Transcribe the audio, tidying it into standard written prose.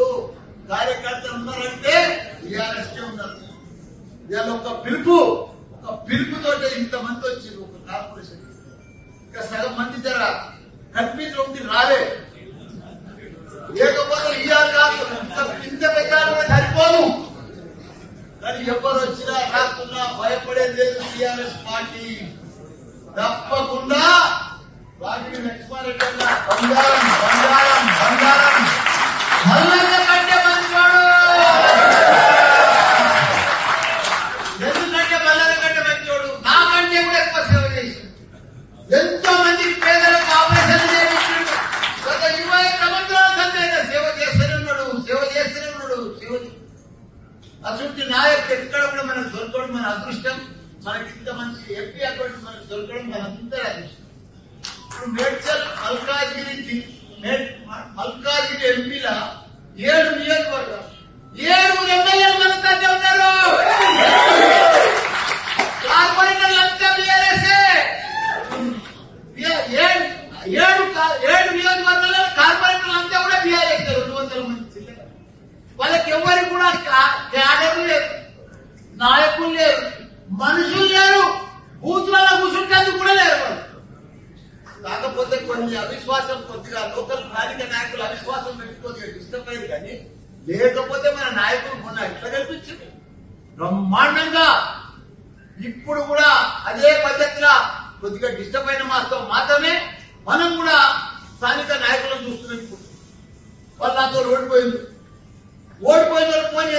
నాయకులు కార్యకర్తలు ఉన్నారంటే టీఆర్ఎస్ ఉన్నారు. ఇవాళ ఒక పిలుపుతోటే ఇంతమంది వచ్చింది ఒక కార్పొరేషన్. ఇంకా సగం మంది జర కన్ఫ్యూజ్ ఉండి రాలే, లేకపోతే ఇవాళ కాదు ఇంత పెద్ద సరిపోదు. కానీ ఎవరు వచ్చినా రాకున్నా భయపడేది లేదు. టీఆర్ఎస్ పార్టీ తప్పకుండా వాటిని లక్ష్మారెడ్డి బంగారం బంగారం బంగారం మల్లన్న కంటే మంచివాడు. ఎందుకంటే మల్లన్న కంటే మంచివాడు నాకంటే కూడా ఎక్కువ సేవ చేసి ఎంతో మందికి పేదలకు ఆపరేషన్ చేయించాడు. గత 20 సంవత్సరాల సందైనా సేవ చేస్తూనే ఉన్నాడు. అటువంటి నాయకుడు ఎక్కడ కూడా మనకు దొరకడం మన అదృష్టం. మనకి ఇంత మంచి ఎంపీ అకౌంట్ మనకు దొరకడం మన అందరి అదృష్టం. ఇప్పుడు మేడ్చల్ మల్కాజ్గిరి ఎంపీల 7 నియోజకవర్గాలు 7 ఎమ్మెల్యేలు మన దగ్గర ఉన్నారు. కార్పొరేటర్లు అంతా బీఆర్ఎస్ఏ. 7 నియోజకవర్గాల్లో కార్పొరేటర్లు అంతా కూడా బీఆర్ఎస్. 200 మంది వాళ్ళకి ఎవరికి కూడా క్యాడర్లు లేరు, నాయకులు లేరు, మనుషులు లేరు, బూత్లలో కూర్చుంటేందుకు కూడా లేరు వాళ్ళు. కాకపోతే కొన్ని అవిశ్వాసం కొద్దిగా లోకల్ స్థానిక నాయకులు అవిశ్వాసం పెట్టుకోగా డిస్టర్బ్ అయింది. కానీ లేకపోతే మన నాయకులు మొన్న ఎట్లా కల్పించింది బ్రహ్మాండంగా. ఇప్పుడు కూడా అదే పద్ధతిలో కొద్దిగా డిస్టర్బ్ అయిన మాత్రమే మనం కూడా స్థానిక నాయకులను చూస్తున్నాం. ఇప్పుడు వాళ్ళు నాతో ఓడిపోయిన వాళ్ళు పోనీ